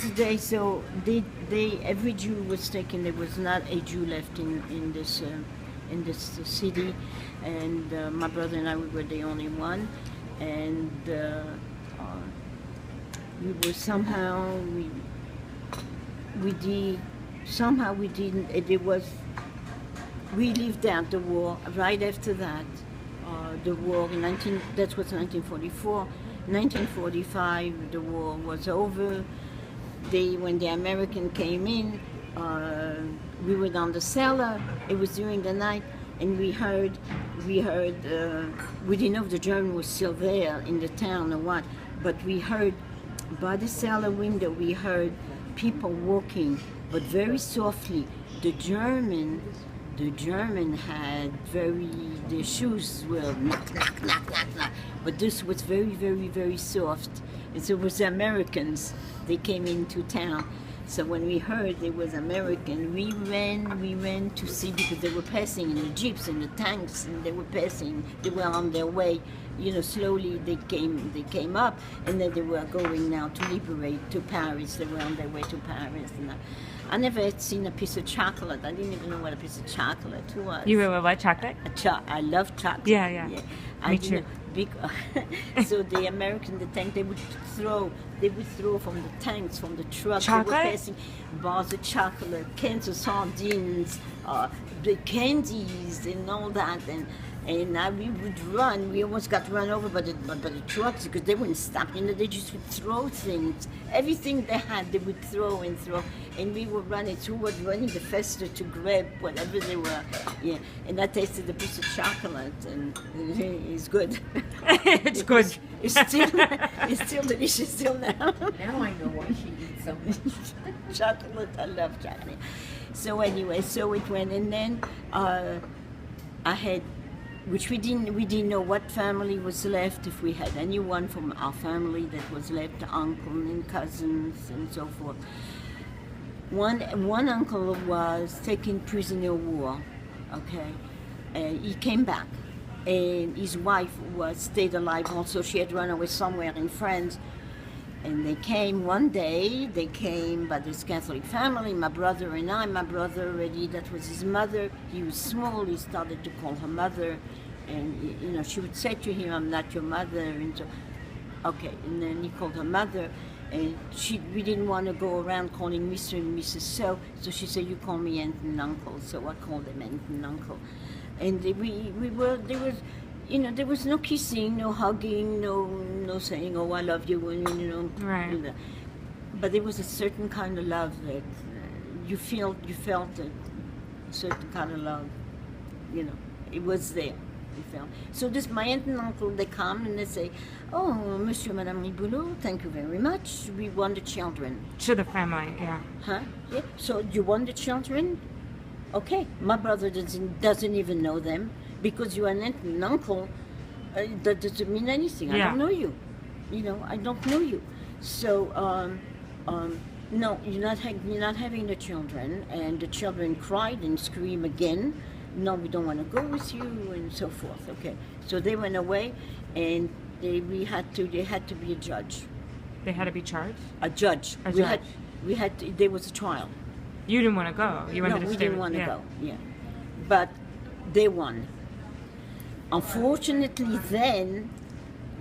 the day. So they every Jew was taken. There was not a Jew left in this city, and my brother and I, we were the only one, and we were somehow we didn't. It was we lived out the war. Right after that, the war in that was 1944. 1945, the war was over. When the American came in, we were down the cellar. It was during the night, and we heard. We didn't know if the German was still there in the town or what, but we heard by the cellar window. We heard people walking, but very softly. The German had their shoes were knock, knock, knock, knock, knock. But this was very, very, very soft. And so it was the Americans. They came into town. So when we heard it was American, we ran to see, because they were passing in the jeeps and the tanks, and they were on their way, slowly they came up, and then they were going now to liberate to Paris. They were on their way to Paris. And I never had seen a piece of chocolate. I didn't even know what a piece of chocolate was. You really like chocolate? I love chocolate. Yeah. Me too. So the American, the tank, they would throw from the tanks, from the trucks. Chocolate? They were passing bars of chocolate, cans of sardines, the candies, and all that. And we would run. We almost got run over by the trucks because they wouldn't stop. They just would throw things. Everything they had, they would throw and throw. And we were running. So we were running the faster to grab whatever they were. Yeah. And I tasted a piece of chocolate, and it's good. It's good. It's still delicious still now. Now I know why she eats so much. Chocolate, I love chocolate. So anyway, so it went, and then I had, which we didn't know what family was left, if we had anyone from our family that was left, uncle and cousins and so forth. One uncle was taken prisoner of war, okay, and he came back, and his wife stayed alive also. She had run away somewhere in France, and they came one day. They came by this Catholic family, my brother and I. My brother already, that was his mother. He was small. He started to call her mother, and she would say to him, "I'm not your mother," and so, okay. And then he called her mother, and we didn't want to go around calling Mr. and Mrs. So she said, "You call me aunt and uncle." So I called them aunt and uncle, and there was no kissing, no hugging, no saying, "Oh, I love you," and Right. But there was a certain kind of love that you felt a certain kind of love, it was there. You felt. So my aunt and uncle, they come and they say, "Oh, Monsieur, Madame Riboulot, thank you very much. We want the children." To the family, yeah. Huh? Yeah. So you want the children? Okay. My brother doesn't even know them, because you're an aunt and uncle. That doesn't mean anything. I don't know you. I don't know you. So no, you're not having the children. And the children cried and screamed again. "No, we don't want to go with you," and so forth. Okay. So they went away, and they had to be a judge. They had to be charged? A judge. There was a trial. You didn't want to go. You wanted to we stay. didn't want to go. Yeah, but they won. Unfortunately, then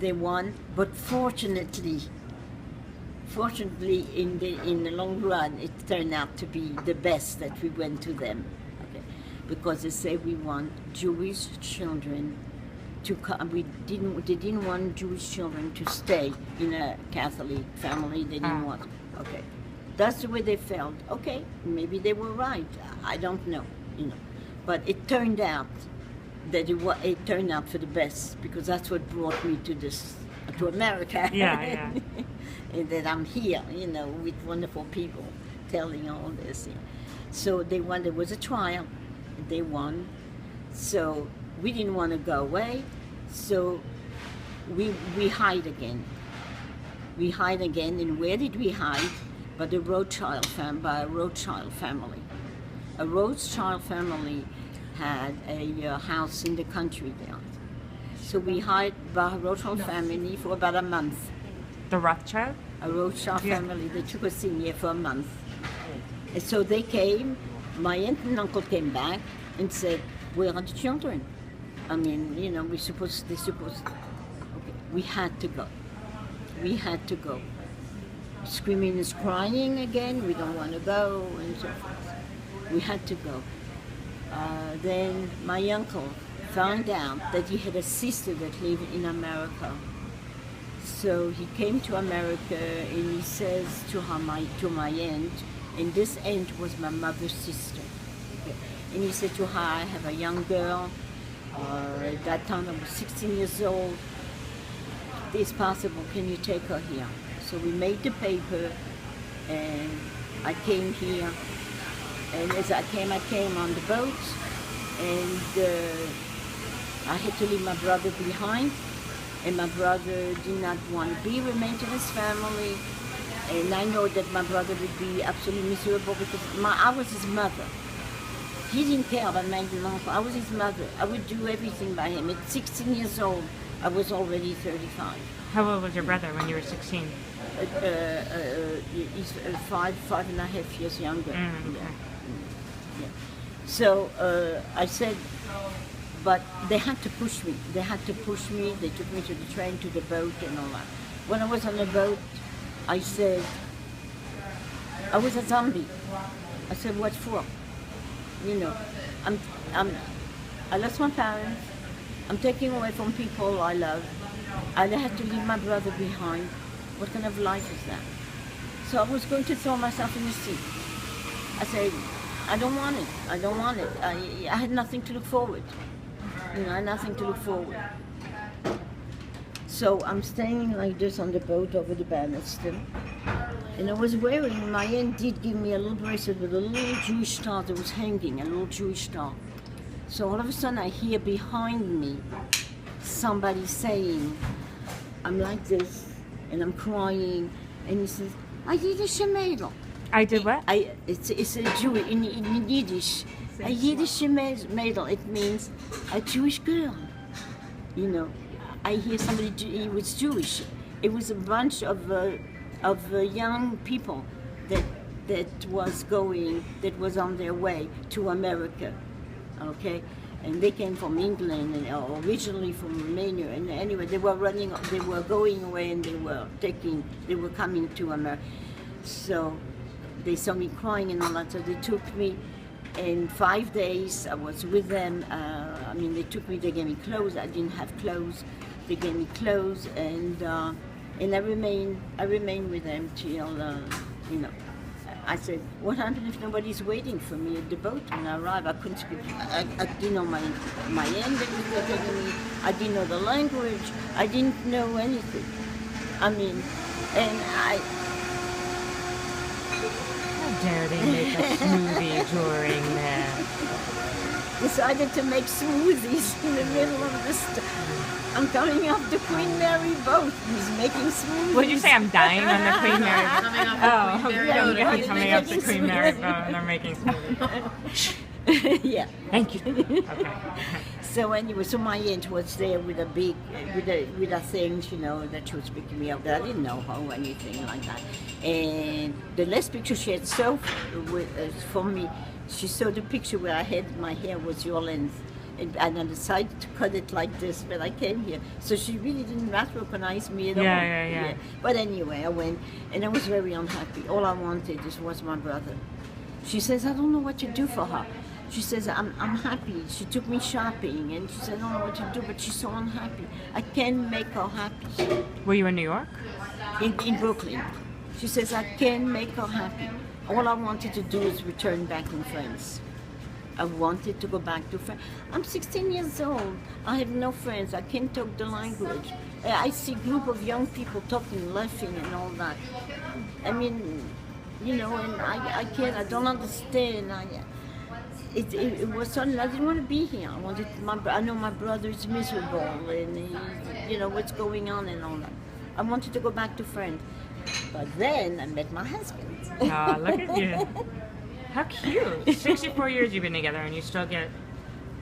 they won. But fortunately, in the long run, it turned out to be the best that we went to them. Okay, because they say we want Jewish children to come. They didn't want Jewish children to stay in a Catholic family. They didn't want. Okay. That's the way they felt. Okay, maybe they were right. I don't know, But it turned out that it turned out for the best, because that's what brought me to America. Yeah. And that I'm here, with wonderful people telling all this. Yeah. So they won. There was a trial. They won. So we didn't want to go away. So we hide again. We hide again. And where did we hide? By a Rothschild family. A Rothschild family had a house in the country there. So we hid by a Rothschild family for about a month. The Rothschild? a Rothschild Yeah. family. They took us in here for a month. And so they came, my aunt and uncle came back and said, where are the children? I mean, you know, they're supposed, okay, we had to go. We had to go. Screaming is crying again, we don't want to go, and so forth. We had to go. Then my uncle found out that he had a sister that lived in America. So he came to America and he says to my aunt, and this aunt was my mother's sister. Okay. And he said to her, I have a young girl. At that time I was 16 years old. It's possible, can you take her here? So we made the paper and I came here. And as I came on the boat, and I had to leave my brother behind. And my brother did not want to be remain to his family. And I know that my brother would be absolutely miserable because I was his mother. He didn't care about my uncle. I was his mother. I would do everything by him. At 16 years old, I was already 35. How old was your brother when you were 16? He's five and a half years younger. Okay. Yeah. So I said, but they had to push me. They had to push me. They took me to the train, to the boat, and all that. When I was on the boat, I said, I was a zombie. I said, what for? You know, I lost my parents. I'm taking away from people I love. And I had to leave my brother behind. What kind of life is that? So I was going to throw myself in the sea. I said, I don't want it. I don't want it. I had nothing to look forward. You know, I had nothing to look forward. So I'm standing like this on the boat over the banister. And I was wearing, my aunt did give me a little bracelet with a little Jewish star that was hanging, a little Jewish star. So all of a sudden I hear behind me somebody saying, I'm like this, and I'm crying, and he says, I did a shemedel. I did what? It's a Jew in Yiddish. A Yiddish shemedel, it means a Jewish girl. You know, I hear somebody, he was Jewish. It was a bunch of young people that was on their way to America, okay? And they came from England and originally from Romania. And anyway, they were going away, and they were coming to America. So they saw me crying and all that, so they took me. In 5 days, I was with them. They took me. They gave me clothes. I didn't have clothes. They gave me clothes, and I remained with them till I said, what happened if nobody's waiting for me at the boat when I arrived? I couldn't speak. I didn't know my end that was taking me. I didn't know the language. I didn't know anything. How dare they make a smoothie during that? Decided to make smoothies in the middle of the I'm coming off the Queen Mary boat. He's making smoothies. What did you say? I'm dying on the Queen Mary boat? Coming off the Queen Mary boat. I'm coming off the Queen Mary boat and they're making smoothies. Yeah. Thank you. Okay. So anyway, so my aunt was there with a big, with a thing, that she was picking me up. That I didn't know her or anything like that. And the last picture she had saw for me, she saw the picture where I had my hair was your length. And I decided to cut it like this when I came here. So she really didn't recognize me at all. Yeah. But anyway, I went, and I was very unhappy. All I wanted was my brother. She says, I don't know what to do for her. She says, I'm happy. She took me shopping, and she said, I don't know what to do, but she's so unhappy. I can't make her happy. Were you in New York? In Brooklyn. She says, I can't make her happy. All I wanted to do is return back in France. I wanted to go back to France. I'm 16 years old. I have no friends. I can't talk the language. I see a group of young people talking, laughing, and all that. And I can't. I don't understand. It was sudden. I didn't want to be here. I know my brother is miserable, and what's going on and all that. I wanted to go back to France, but then I met my husband. Oh, look at you. How cute. 64 years you've been together and you still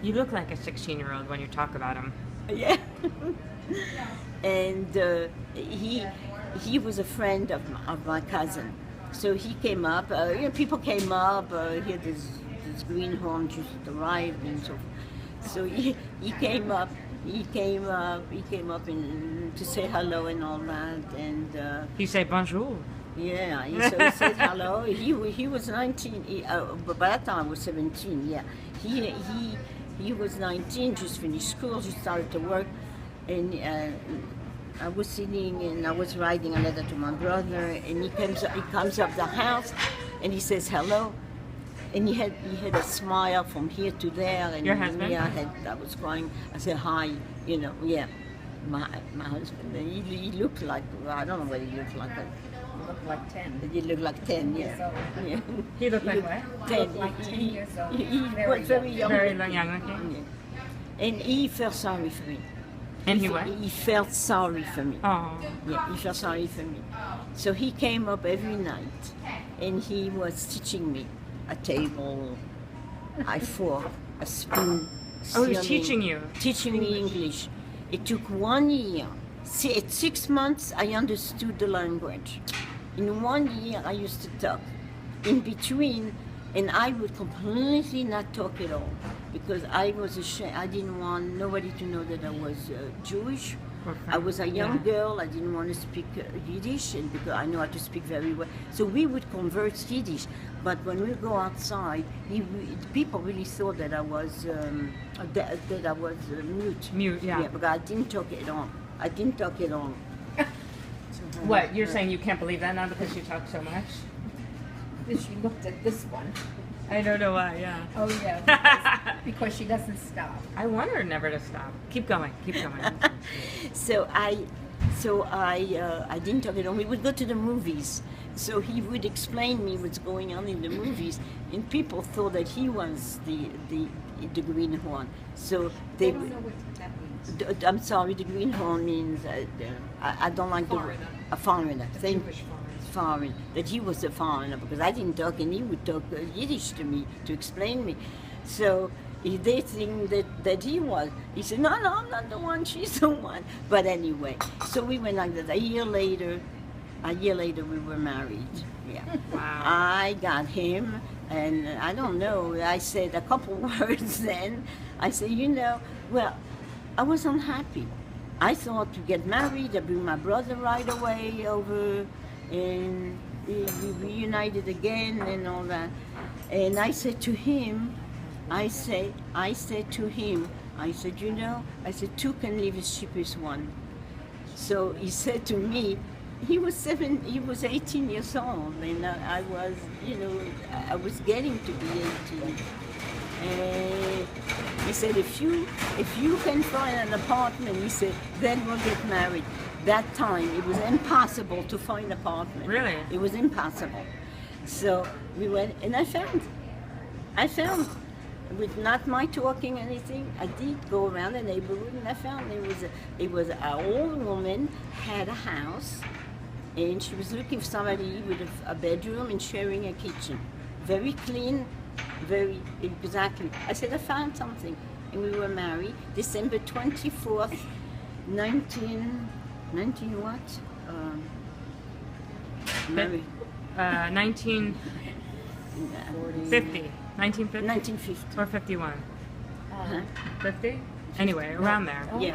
you look like a 16-year-old when you talk about him. Yeah. And he was a friend of my cousin. So he came up, people came up, he had this greenhorn just arrived and so. So he came up, he came up to say hello and all that, and You say bonjour. yeah, so he said hello. He was 19, but by that time I was 17. Yeah, he was 19, just finished school, just started to work, and I was sitting and I was writing a letter to my brother, and he comes up the house, and he says hello, and he had a smile from here to there, and Your husband? yeah, I was crying. I said hi, yeah, my husband. And he looked like, I don't know what he looked like. You look like 10. He looked like 10, Years yeah. old. Yeah. He looked like what? 10. Looked like 10 years old. He Very was very young. young. Very young looking. Yeah. And he felt sorry for me. And he what? He felt sorry for me. Oh. Yeah, he felt sorry for me. So he came up every night, and he was teaching me a table, a fork, a spoon. Oh, he was stealing, teaching you. Teaching me English. It took 1 year. See, at 6 months, I understood the language. In 1 year, I used to talk. In between, and I would completely not talk at all because I was ashamed. I didn't want nobody to know that I was Jewish. I was a young girl. I didn't want to speak Yiddish, and because I know how to speak very well. So we would converse Yiddish, but when we go outside, people really thought that I was mute. Mute, yeah. Yeah, because I didn't talk at all. I didn't talk at all. What? You're saying you can't believe that now because you talk so much? Then she looked at this one. I don't know why, yeah. Oh yeah, because she doesn't stop. I want her never to stop. Keep going, keep going. So I didn't talk at all. We would go to the movies. So he would explain me what's going on in the movies, and people thought that he was the greenhorn. So I they. don't know what that means. I'm sorry. The greenhorn means I don't like Foreigner. a foreigner. A Thank Jewish foreigner. foreign. That he was a foreigner because I didn't talk, and he would talk Yiddish to me to explain me. So they think that he was. He said, no, I'm not the one. She's the one. But anyway, so we went like that. A year later, we were married. Yeah. Wow. I got him, and I don't know. I said a couple words then. I said, well, I was unhappy. I thought to get married, I bring my brother right away over, and we reunited again and all that. And I said to him, I said, two can live as cheap as one. So he said to me, he was 18 years old, and I was getting to be 18. And he said, if you can find an apartment, he said, then we'll get married. That time, it was impossible to find an apartment. Really? It was impossible. So we went, and I found, with not my talking anything, I did go around the neighborhood, and I found it was an old woman, had a house, and she was looking for somebody with a bedroom and sharing a kitchen. Very clean, very, exactly. I said, I found something. And we were married December 24th, 19 what? Married. 1950. 1950? 1950. Or 51? Huh? 50? Anyway, around there. Yeah.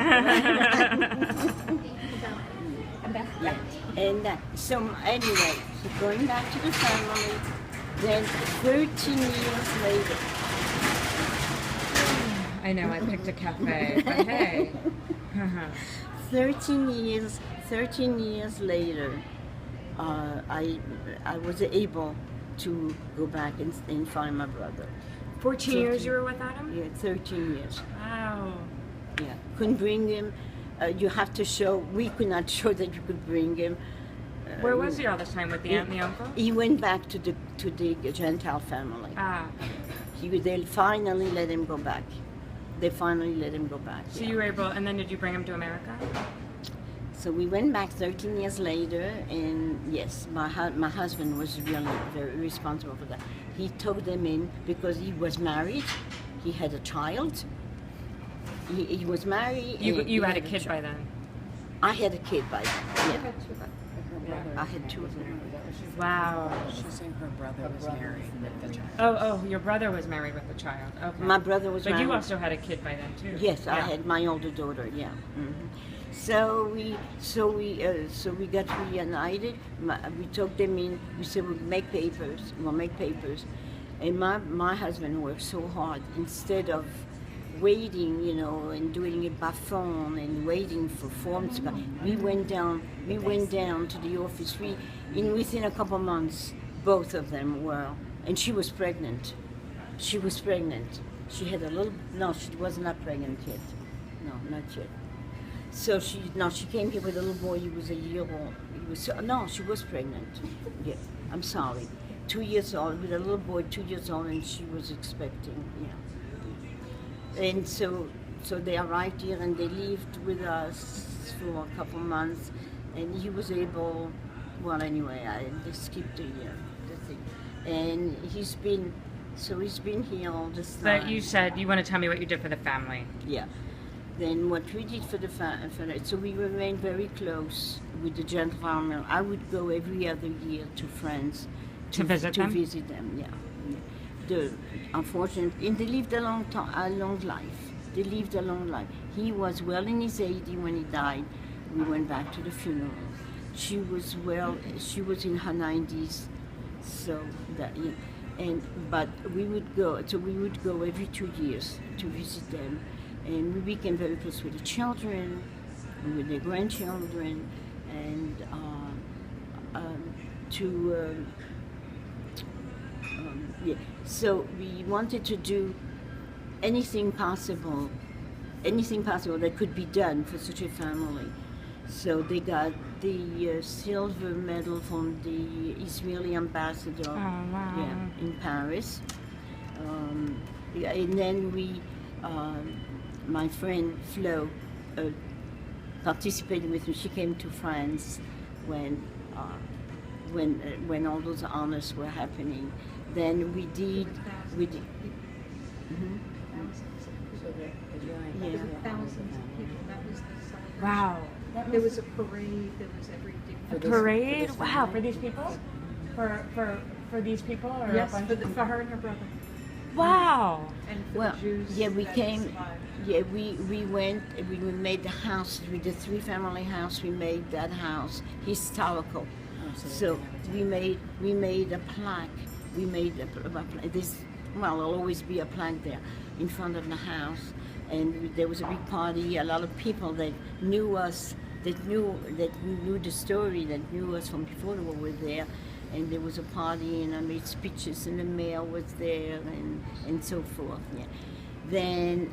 About Yeah. And so anyway, so going back to the family, then 13 years later, I know, I picked a cafe, but hey. 13 years later, I was able to go back and find my brother. 14 years you were without him? Yeah, 13 years. Wow. Yeah, couldn't bring him. You have to show. We could not show that you could bring him. Where was he all this time, with the aunt and the uncle? He went back to the Gentile family. Ah. They finally let him go back. They finally let him go back. So yeah. you were able, and then did you bring him to America? So we went back 13 years later, and yes, my husband was really very responsible for that. He took them in because he was married. He had a child. He was married. You and he had a kid by child. then? I had a kid by then. Yeah. I had two of them. Wow. She's saying her brother was married with the child. Oh, your brother was married with a child. Okay. My brother was But you married. also had a kid by then too. Yes, I Yeah. had my older daughter. Yeah. So we got reunited. We took them in. We said we'll make papers. And my husband worked so hard. Instead of waiting, and doing it by phone and waiting for forms to come, we went down to the office. Within a couple months, both of them were, and she was pregnant. She had a little. No, she was not pregnant yet. No, not yet. So she came here with a little boy. He was a year old. She was pregnant. Yeah, I'm sorry. 2 years old with a little boy, 2 years old, and she was expecting. Yeah. And so they arrived here and they lived with us for a couple months, and he was able. Well, anyway, I just skipped the thing, and he's been here all this time. But you said you want to tell me what you did for the family. Yeah. Then what we did for the so we remained very close with the Jen family. I would go every other year to friends To visit them? Yeah. Unfortunately, and they lived a long life. He was well in his 80s when he died. We went back to the funeral. She was in her 90s, so that. Yeah. But we would go every 2 years to visit them. And we became very close with the children, and with their grandchildren, and So we wanted to do anything possible that could be done for such a family. So they got the silver medal from the Israeli ambassador. Oh, wow. Yeah, in Paris. And then we. My friend Flo participated with me. She came to France when all those honors were happening. Then we did. Mhm. Yeah. Thousands of people. That was the celebration. Wow. There was a parade. There was everything. A parade? Wow, for these people? For these people? Or Yes, a bunch of for her and her brother. Wow. And for Well, the Jews. yeah, we that came. survived. Yeah, we went. We made the house. We did 3-family house. We made that house historical. So we made a plaque. We made this. Well, there'll always be a plaque there in front of the house. And there was a big party. A lot of people that knew us, that knew the story, that knew us from before the war were there. And there was a party, and I made speeches, and the mayor was there, and so forth. Yeah. Then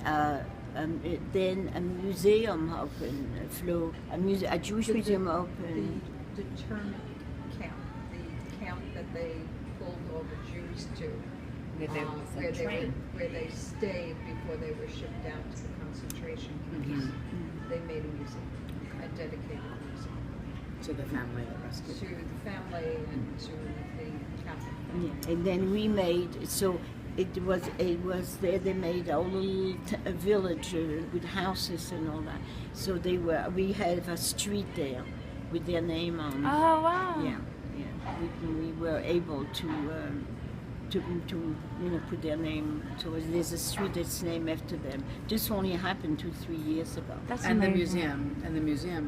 a museum opened, a Jewish museum opened. The internment camp, the camp that they pulled all the Jews to, where they stayed before they were shipped down to the concentration camps. They made a museum, a dedicated museum To the family that rescued. to the family and to the Catholic. Yeah. And then we made it was there. They made a little a village with houses and all that. So we had a street there with their name on it. Oh, wow. Yeah. We were able to put their name. So there's a street that's named after them. This only happened 2-3 years ago. That's And the amazing. museum